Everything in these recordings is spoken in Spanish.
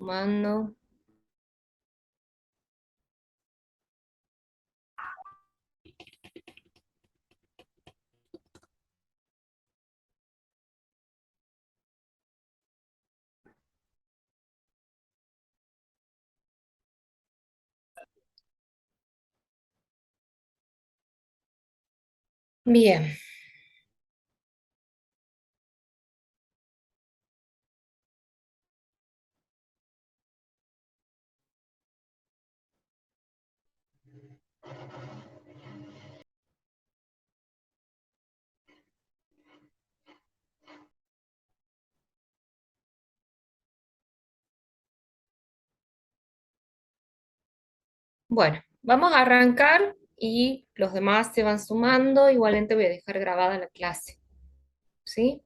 sumando. Bien. Bueno, vamos a arrancar y los demás se van sumando. Igualmente voy a dejar grabada la clase, ¿sí?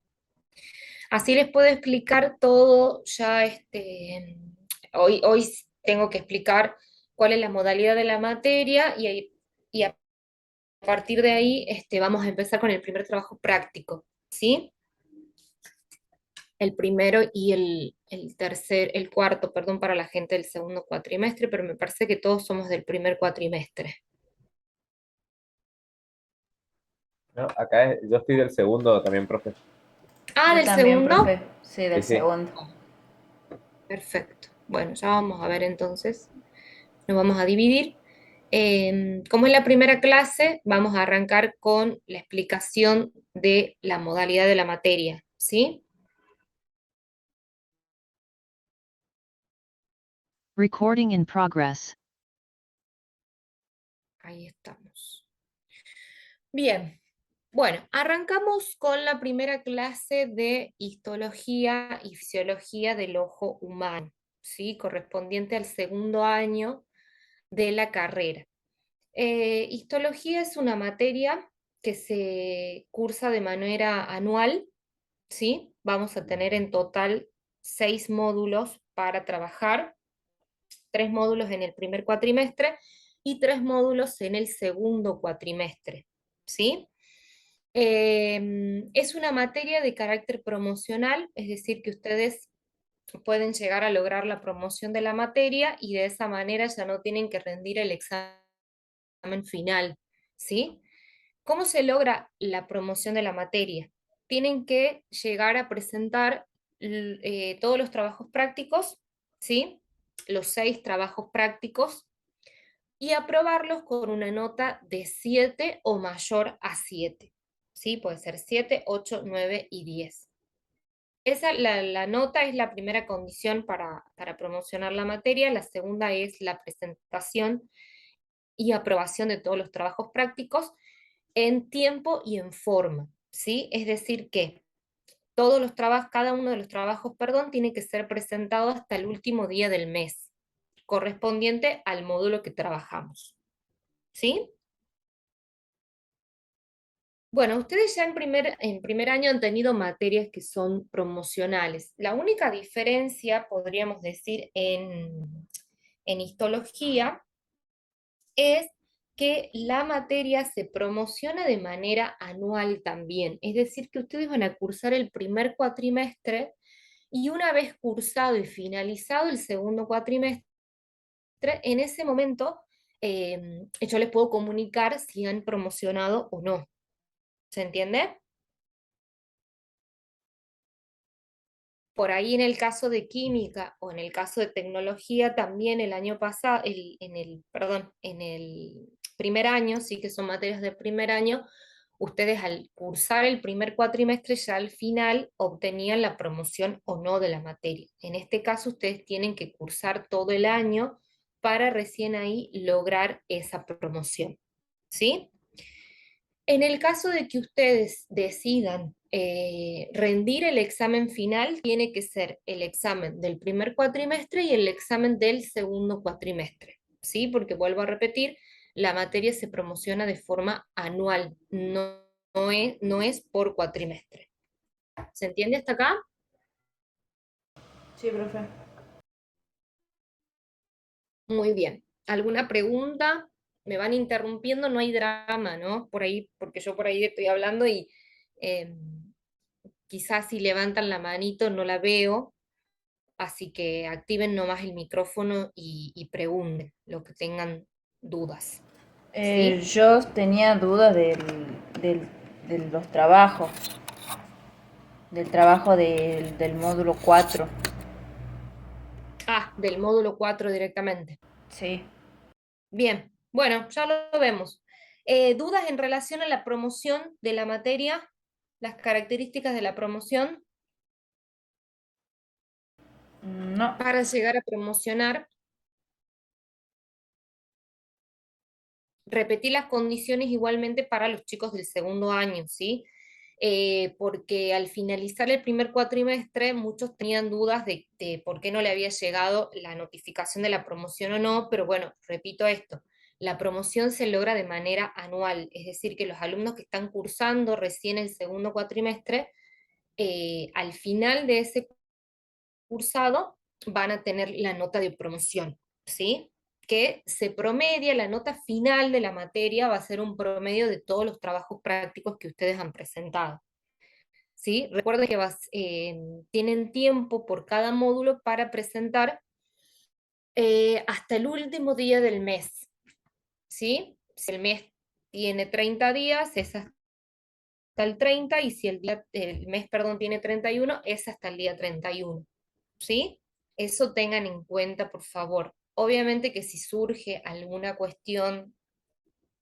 Así les puedo explicar todo ya, hoy tengo que explicar cuál es la modalidad de la materia y a partir de ahí vamos a empezar con el primer trabajo práctico, ¿sí? El primero y el cuarto, perdón, para la gente del segundo cuatrimestre, pero me parece que todos somos del primer cuatrimestre. No, acá yo estoy del segundo también, profe. Ah, Yo del también, segundo. profe. Sí, Sí, del sí. segundo. Perfecto. Bueno, ya vamos a ver entonces. Nos vamos a dividir. Como es la primera clase, vamos a arrancar con la explicación de la modalidad de la materia, ¿sí? Recording in progress. Ahí estamos. Bien. Bueno, arrancamos con la primera clase de histología y fisiología del ojo humano, ¿sí? Correspondiente al segundo año de la carrera. Histología es una materia que se cursa de manera anual, ¿sí? Vamos a tener en total 6 módulos para trabajar, 3 módulos en el primer cuatrimestre y 3 módulos en el segundo cuatrimestre, ¿sí? Es una materia de carácter promocional, es decir, que ustedes pueden llegar a lograr la promoción de la materia y de esa manera ya no tienen que rendir el examen final, ¿sí? ¿Cómo se logra la promoción de la materia? Tienen que llegar a presentar todos los trabajos prácticos, ¿sí? Los 6 trabajos prácticos y aprobarlos con una nota de 7 o mayor a 7, ¿sí? Puede ser 7, 8, 9 y 10. La nota es la primera condición para promocionar la materia, la segunda es la presentación y aprobación de todos los trabajos prácticos en tiempo y en forma, ¿sí? Es decir, que todos los trabajos, cada uno de los trabajos, perdón, tiene que ser presentado hasta el último día del mes, correspondiente al módulo que trabajamos, ¿sí? Bueno, ustedes ya en primer año han tenido materias que son promocionales. La única diferencia, podríamos decir, en histología es que la materia se promociona de manera anual también. Es decir, que ustedes van a cursar el primer cuatrimestre y una vez cursado y finalizado el segundo cuatrimestre, en ese momento yo les puedo comunicar si han promocionado o no. ¿Se entiende? Por ahí en el caso de química o en el caso de tecnología, también el año pasado, en el primer año, sí que son materias de primer año, ustedes al cursar el primer cuatrimestre ya al final obtenían la promoción o no de la materia. En este caso ustedes tienen que cursar todo el año para recién ahí lograr esa promoción, ¿sí? En el caso de que ustedes decidan rendir el examen final, tiene que ser el examen del primer cuatrimestre y el examen del segundo cuatrimestre, ¿sí? Porque vuelvo a repetir, la materia se promociona de forma anual, no es por cuatrimestre. ¿Se entiende hasta acá? Sí, profe. Muy bien. ¿Alguna pregunta? Me van interrumpiendo, no hay drama, ¿no? Por ahí, porque yo por ahí estoy hablando y quizás si levantan la manito no la veo, así que activen nomás el micrófono y pregunten lo que tengan dudas. ¿Sí? Yo tenía dudas de los trabajos, del trabajo del módulo 4. Ah, del módulo 4 directamente. Sí. Bien, bueno, ya lo vemos. ¿Dudas en relación a la promoción de la materia? ¿Las características de la promoción? No. Para llegar a promocionar, repetí las condiciones igualmente para los chicos del segundo año, ¿sí? Porque al finalizar el primer cuatrimestre muchos tenían dudas de por qué no le había llegado la notificación de la promoción o no, pero bueno, repito esto, la promoción se logra de manera anual, es decir, que los alumnos que están cursando recién el segundo cuatrimestre, al final de ese cursado van a tener la nota de promoción, ¿sí? Que se promedia, la nota final de la materia va a ser un promedio de todos los trabajos prácticos que ustedes han presentado. ¿Sí? Recuerden que tienen tiempo por cada módulo para presentar hasta el último día del mes. ¿Sí? Si el mes tiene 30 días, es hasta el 30, y si el mes, perdón, tiene 31, es hasta el día 31. ¿Sí? Eso tengan en cuenta, por favor. Obviamente que si surge alguna cuestión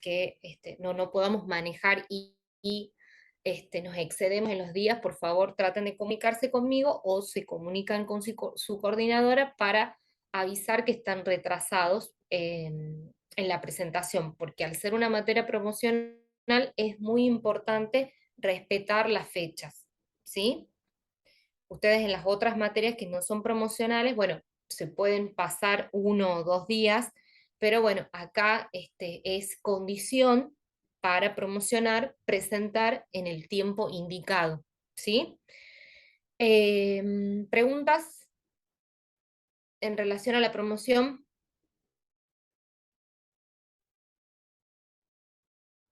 que no podamos manejar y nos excedemos en los días, por favor traten de comunicarse conmigo o se comunican con su coordinadora para avisar que están retrasados en la presentación, porque al ser una materia promocional es muy importante respetar las fechas, ¿sí? Ustedes en las otras materias que no son promocionales, bueno, se pueden pasar 1 o 2 días, pero bueno, acá es condición para promocionar, presentar en el tiempo indicado, ¿sí? ¿Preguntas en relación a la promoción?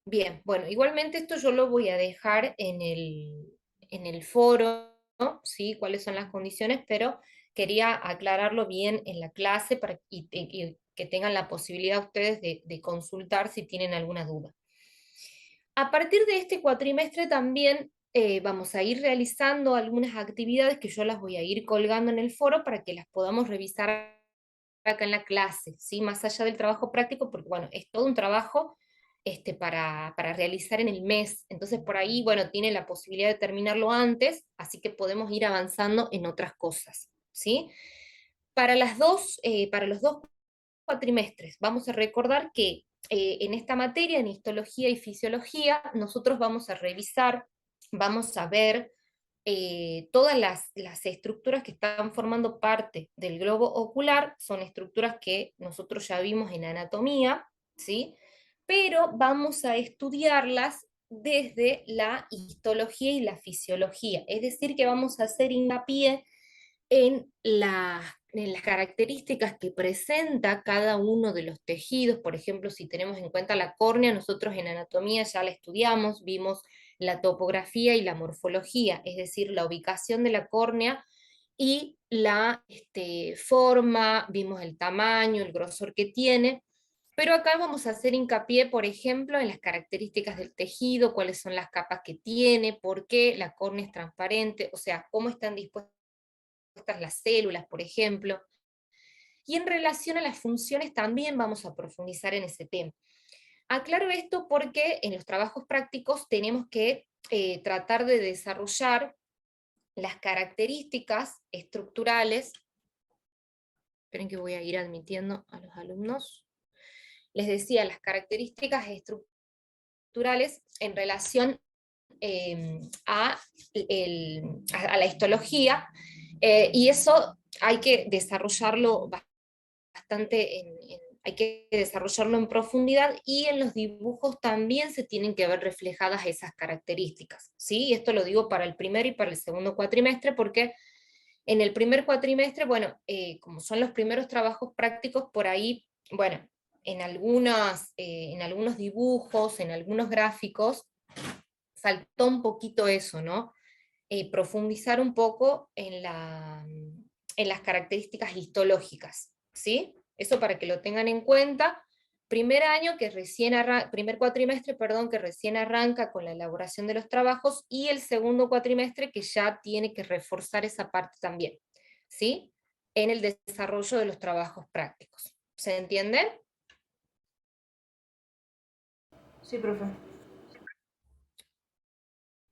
Bien, bueno, igualmente esto yo lo voy a dejar en el foro, ¿no? ¿Sí? Cuáles son las condiciones, pero quería aclararlo bien en la clase y que tengan la posibilidad ustedes de consultar si tienen alguna duda. A partir de este cuatrimestre también vamos a ir realizando algunas actividades que yo las voy a ir colgando en el foro para que las podamos revisar acá en la clase, ¿sí? Más allá del trabajo práctico, porque bueno, es todo un trabajo para realizar en el mes. Entonces, por ahí, bueno, tiene la posibilidad de terminarlo antes, así que podemos ir avanzando en otras cosas, ¿sí? Para los dos cuatrimestres, vamos a recordar que en esta materia, en histología y fisiología, nosotros vamos a revisar, vamos a ver todas las estructuras que están formando parte del globo ocular, son estructuras que nosotros ya vimos en anatomía, ¿sí? Pero vamos a estudiarlas desde la histología y la fisiología, es decir, que vamos a hacer hincapié en las características que presenta cada uno de los tejidos. Por ejemplo, si tenemos en cuenta la córnea, nosotros en anatomía ya la estudiamos, vimos la topografía y la morfología, es decir, la ubicación de la córnea y la forma, vimos el tamaño, el grosor que tiene, pero acá vamos a hacer hincapié, por ejemplo, en las características del tejido, cuáles son las capas que tiene, por qué la córnea es transparente, o sea, cómo están dispuestas las células, por ejemplo. Y en relación a las funciones también vamos a profundizar en ese tema. Aclaro esto porque en los trabajos prácticos tenemos que tratar de desarrollar las características estructurales. Esperen que voy a ir admitiendo a los alumnos. Les decía, las características estructurales en relación a la histología, y eso hay que desarrollarlo bastante hay que desarrollarlo en profundidad, y en los dibujos también se tienen que ver reflejadas esas características, ¿sí? Y esto lo digo para el primer y para el segundo cuatrimestre, porque en el primer cuatrimestre, bueno, como son los primeros trabajos prácticos, por ahí, bueno, en algunos dibujos, en algunos gráficos, faltó un poquito eso, ¿no? Profundizar un poco en las características histológicas, ¿sí? Eso para que lo tengan en cuenta. Primer año que recién primer cuatrimestre, perdón, que recién arranca con la elaboración de los trabajos, y el segundo cuatrimestre que ya tiene que reforzar esa parte también, ¿sí? En el desarrollo de los trabajos prácticos. ¿Se entiende? Sí, profe.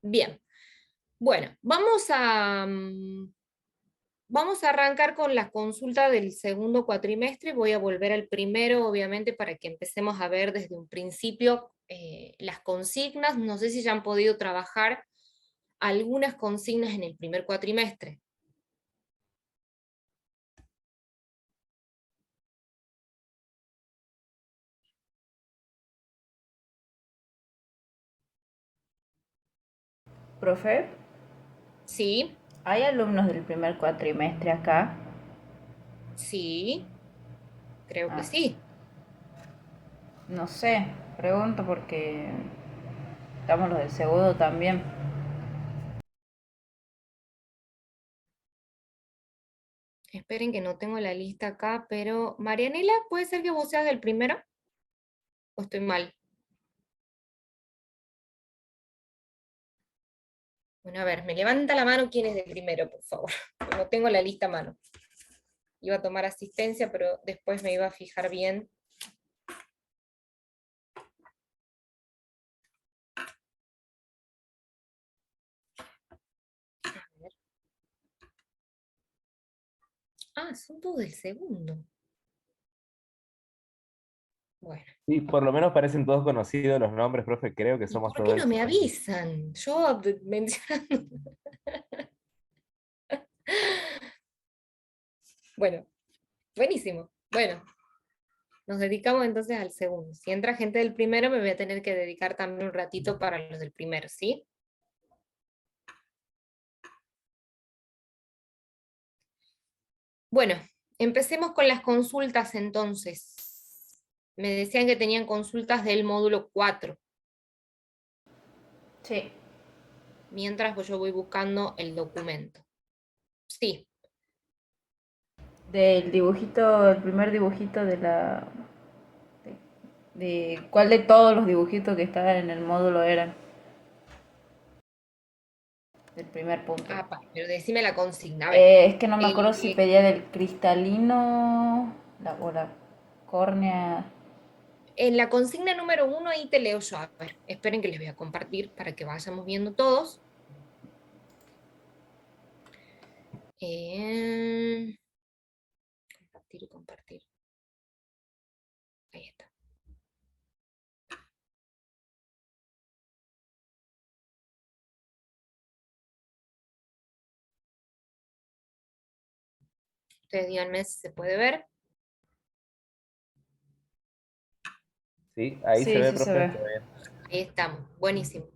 Bien. Bueno, vamos a arrancar con la consulta del segundo cuatrimestre. Voy a volver al primero, obviamente, para que empecemos a ver desde un principio las consignas. No sé si ya han podido trabajar algunas consignas en el primer cuatrimestre. Profe, ¿Sí? ¿hay alumnos del primer cuatrimestre acá? ¿Sí? Creo que Ah, sí. no sé, pregunto porque estamos los del segundo también. Esperen que no tengo la lista acá, pero Marianela, ¿puede ser que vos seas del primero? ¿O estoy mal? Bueno, a ver, me levanta la mano quién es del primero, por favor. No tengo la lista a mano. Iba a tomar asistencia, pero después me iba a fijar bien. A ver. Ah, son todos del segundo. Bueno, Sí, por lo menos parecen todos conocidos los nombres, profe, creo que ¿y somos por qué todos del no me segundo. avisan? Yo mencionando. Bueno, buenísimo. Bueno, nos dedicamos entonces al segundo. Si entra gente del primero, me voy a tener que dedicar también un ratito para los del primero, ¿sí? Bueno, empecemos con las consultas entonces. Me decían que tenían consultas del módulo 4, Sí. mientras yo voy buscando el documento. Sí, Del dibujito, el primer dibujito de la... de ¿cuál de todos los dibujitos que estaban en el módulo eran? Del primer punto. pero decime la consigna, a ver. Es que no me acuerdo si Eh, pedía del cristalino o la córnea. en la consigna número 1 ahí te leo yo. A ver, esperen que les voy a compartir para que vayamos viendo todos. Compartir, compartir. Ahí está. Ustedes díganme si se puede ver. Sí, ahí se Sí, ve, sí se profe, ve. todo bien. Ahí estamos, buenísimo.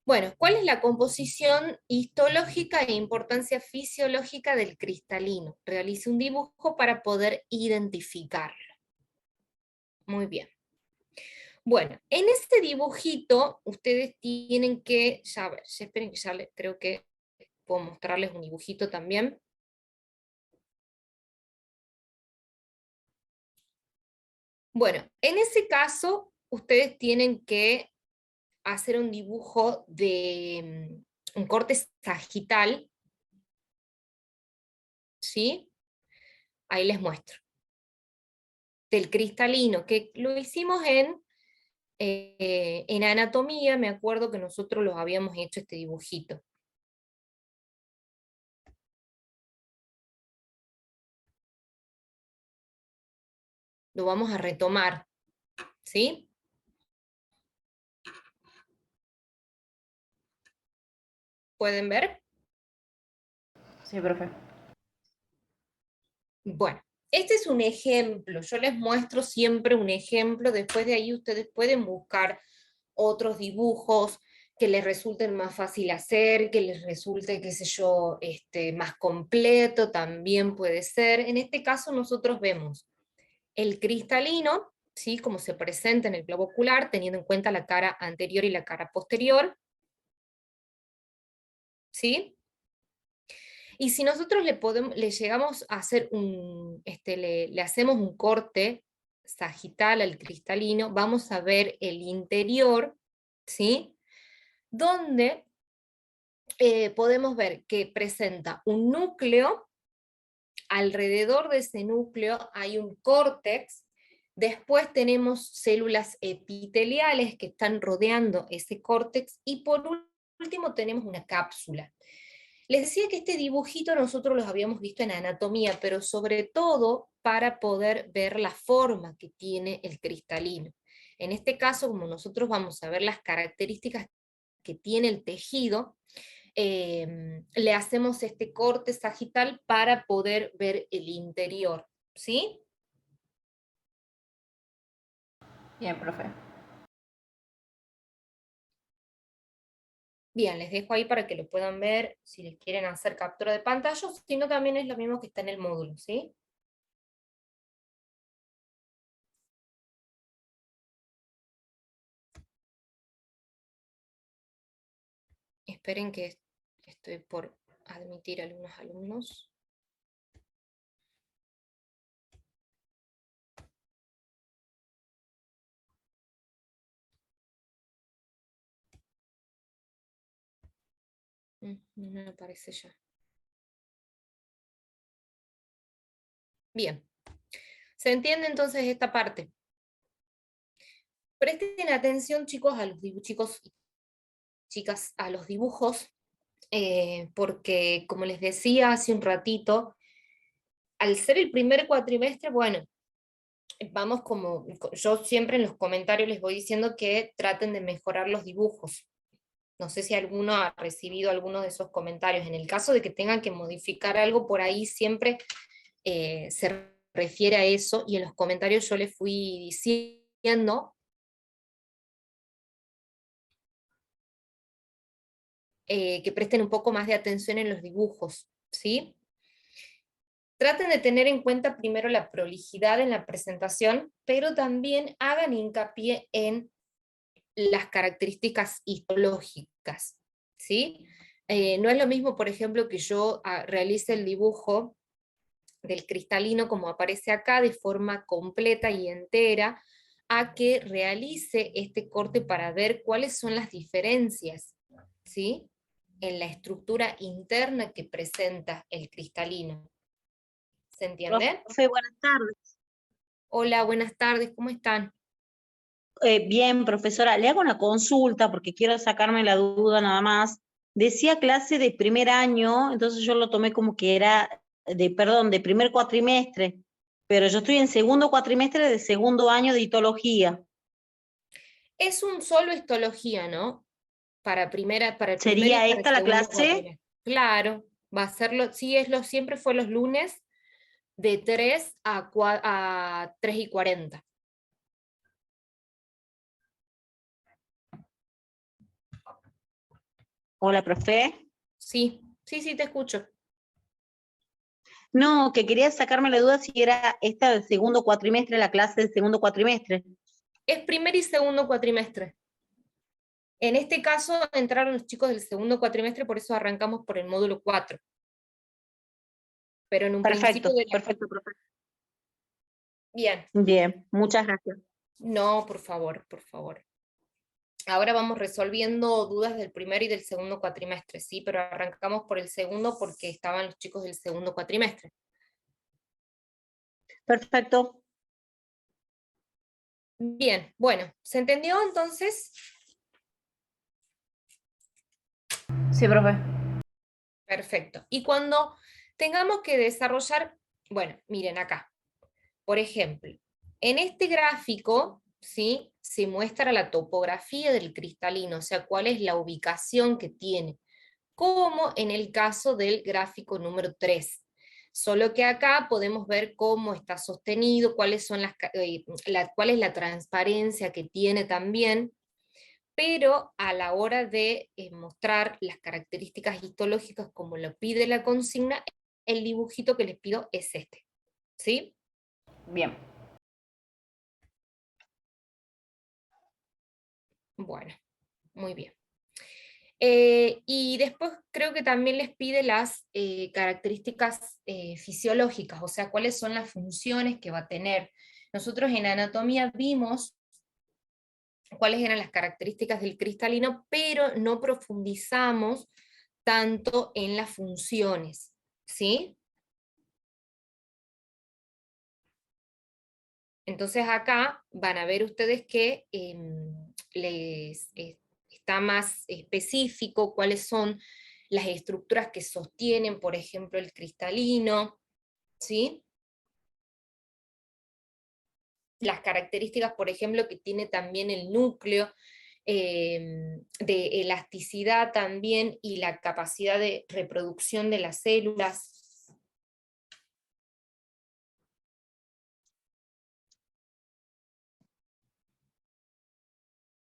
Bueno, ¿cuál es la composición histológica e importancia fisiológica del cristalino? Realice un dibujo para poder identificarlo. Muy bien. Bueno, en este dibujito ustedes tienen que, ya ver, ya esperen que ya creo que puedo mostrarles un dibujito también. Bueno, en ese caso ustedes tienen que hacer un dibujo de un corte sagital, ¿sí? Ahí les muestro. Del cristalino, que lo hicimos en anatomía, me acuerdo que nosotros los habíamos hecho este dibujito. Lo vamos a retomar, ¿sí? ¿Pueden ver? Sí, profe. Bueno, este es un ejemplo, yo les muestro siempre un ejemplo, después de ahí ustedes pueden buscar otros dibujos que les resulten más fácil hacer, que les resulte, qué sé yo, más completo, también puede ser. En este caso nosotros vemos el cristalino, ¿sí? Como se presenta en el globo ocular, teniendo en cuenta la cara anterior y la cara posterior, ¿sí? Y si nosotros le llegamos a hacer le hacemos un corte sagital al cristalino, vamos a ver el interior, ¿sí? Donde podemos ver que presenta un núcleo, alrededor de ese núcleo hay un córtex, después tenemos células epiteliales que están rodeando ese córtex, y por último tenemos una cápsula. Les decía que este dibujito nosotros los habíamos visto en anatomía, pero sobre todo para poder ver la forma que tiene el cristalino. En este caso, como nosotros vamos a ver las características que tiene el tejido, le hacemos este corte sagital para poder ver el interior, ¿sí? Bien, profe. Bien, les dejo ahí para que lo puedan ver si les quieren hacer captura de pantalla, si no también es lo mismo que está en el módulo, ¿sí? Esperen que estoy por admitir a algunos alumnos. No me aparece ya. Bien. ¿Se entiende entonces esta parte? Presten atención, chicos, a los chicos y chicas, a los dibujos, porque, como les decía hace un ratito, al ser el primer cuatrimestre, bueno, vamos como, yo siempre en los comentarios les voy diciendo que traten de mejorar los dibujos. No sé si alguno ha recibido alguno de esos comentarios. En el caso de que tengan que modificar algo por ahí, siempre se refiere a eso, y en los comentarios yo les fui diciendo que presten un poco más de atención en los dibujos, ¿sí? Traten de tener en cuenta primero la prolijidad en la presentación, pero también hagan hincapié en las características histológicas, ¿sí? No es lo mismo, por ejemplo, que yo realice el dibujo del cristalino como aparece acá de forma completa y entera, a que realice este corte para ver cuáles son las diferencias, ¿sí? En la estructura interna que presenta el cristalino. ¿Se entiende? Profe, buenas tardes. Hola, buenas tardes, ¿cómo están? Bien, profesora, le hago una consulta porque quiero sacarme la duda nada más. Decía clase de primer año, entonces yo lo tomé como que era de primer cuatrimestre, pero yo estoy en segundo cuatrimestre de segundo año de histología. Es un solo histología, ¿no? Para el primero y ¿Sería para el esta la segundo clase? cuatrimestre. Claro, va a serlo, sí, siempre fue los lunes de 3 a 3:40. Hola, profe. Sí, sí, sí, te escucho. No, que quería sacarme la duda si era esta del segundo cuatrimestre, la clase del segundo cuatrimestre. Es primer y segundo cuatrimestre. En este caso entraron los chicos del segundo cuatrimestre, por eso arrancamos por el módulo 4. Pero en un Perfecto, principio perfecto, profe. Bien. Bien, muchas gracias. No, por favor, por favor. Ahora vamos resolviendo dudas del primer y del segundo cuatrimestre, ¿sí? Pero arrancamos por el segundo porque estaban los chicos del segundo cuatrimestre. Perfecto. Bien, bueno, ¿se entendió entonces? Sí, profe. Perfecto. Y cuando tengamos que desarrollar, bueno, miren acá, por ejemplo, en este gráfico, ¿sí? Se muestra la topografía del cristalino, o sea, cuál es la ubicación que tiene, como en el caso del gráfico número 3. Solo que acá podemos ver cómo está sostenido, cuál es la transparencia que tiene también, pero a la hora de mostrar las características histológicas como lo pide la consigna, el dibujito que les pido es este, ¿sí? Bien. Bueno, muy bien. Y después creo que también les pide las características fisiológicas, o sea, cuáles son las funciones que va a tener. Nosotros en anatomía vimos cuáles eran las características del cristalino, pero no profundizamos tanto en las funciones, ¿sí? Entonces acá van a ver ustedes que está más específico cuáles son las estructuras que sostienen, por ejemplo, el cristalino, ¿sí? Las características, por ejemplo, que tiene también el núcleo, de elasticidad también, y la capacidad de reproducción de las células.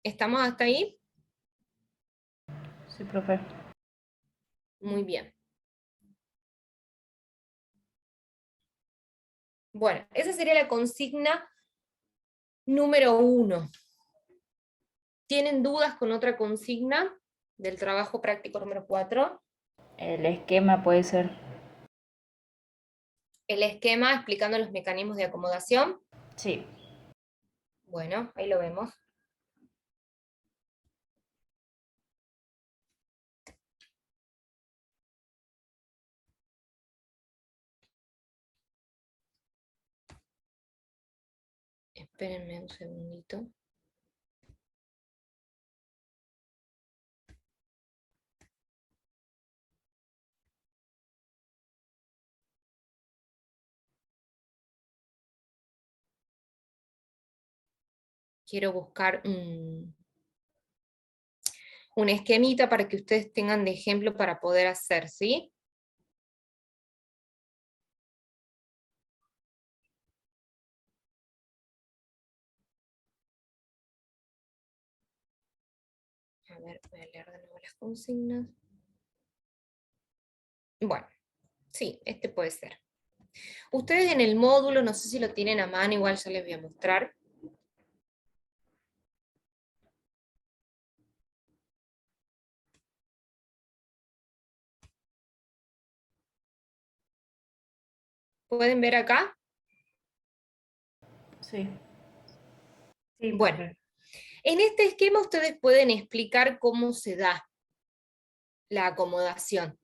¿Estamos hasta ahí? Sí, profe. Muy bien. Bueno, esa sería la consigna número 1. ¿Tienen dudas con otra consigna del trabajo práctico número 4? El esquema puede ser. El esquema explicando los mecanismos de acomodación. Sí. Bueno, ahí lo vemos. Espérenme un segundito. Quiero buscar un esquemita para que ustedes tengan de ejemplo para poder hacer, ¿sí? A ver, voy a leer de nuevo las consignas. Bueno, sí, este puede ser. Ustedes en el módulo, no sé si lo tienen a mano, igual ya les voy a mostrar. ¿Pueden ver acá? Sí. Bueno, en este esquema ustedes pueden explicar cómo se da la acomodación.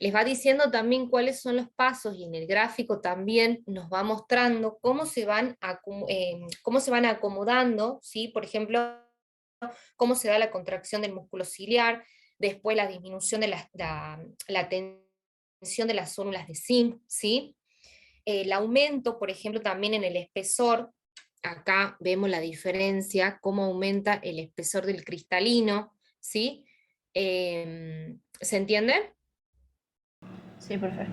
Les va diciendo también cuáles son los pasos, y en el gráfico también nos va mostrando cómo se van acomodando, ¿sí? Por ejemplo, cómo se da la contracción del músculo ciliar, después la disminución de la tensión de las células de zinc, ¿sí? El aumento, por ejemplo, también en el espesor. Acá vemos la diferencia, cómo aumenta el espesor del cristalino, ¿sí? ¿Se entiende? Sí, profe.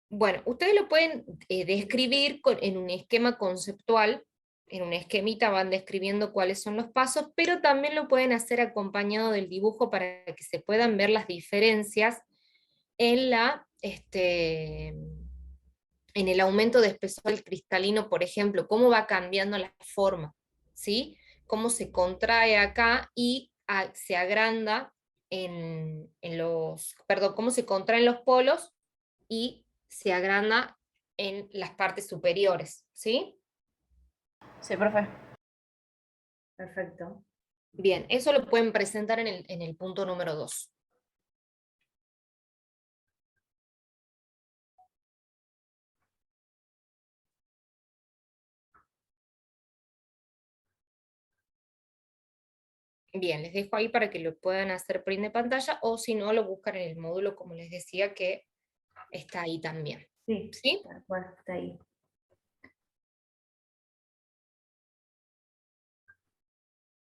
Bueno, ustedes lo pueden describir en un esquema conceptual, en un esquemita van describiendo cuáles son los pasos, pero también lo pueden hacer acompañado del dibujo para que se puedan ver las diferencias en en el aumento de espesor del cristalino, por ejemplo, cómo va cambiando la forma, ¿sí? Cómo se contrae acá y se agranda perdón, cómo se contrae en los polos y se agranda en las partes superiores, ¿sí? Sí, profe. Perfecto. Bien, eso lo pueden presentar en el punto número 2. Bien, les dejo ahí para que lo puedan hacer print de pantalla, o si no, lo buscan en el módulo, como les decía, que está ahí también. Sí, ¿Sí? tal cual, está ahí.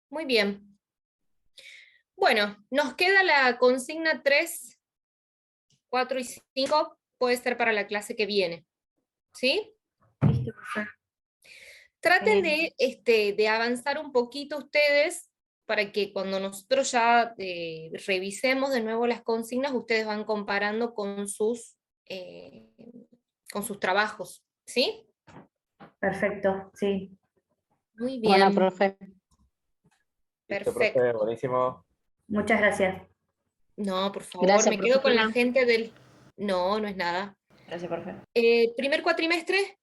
Muy bien. Bueno, nos queda la consigna 3, 4 y 5, puede ser para la clase que viene. ¿Sí? Listo, profe. Traten Eh, de avanzar un poquito ustedes para que cuando nosotros ya revisemos de nuevo las consignas, ustedes van comparando eh, con sus trabajos. ¿Sí? Perfecto, sí. Muy Bueno, bien, profe. Listo, profe, perfecto. buenísimo. Muchas gracias. No, por favor, Gracias, me quedo con la profesora. gente del... No, no es nada. Gracias, profe. Primer cuatrimestre,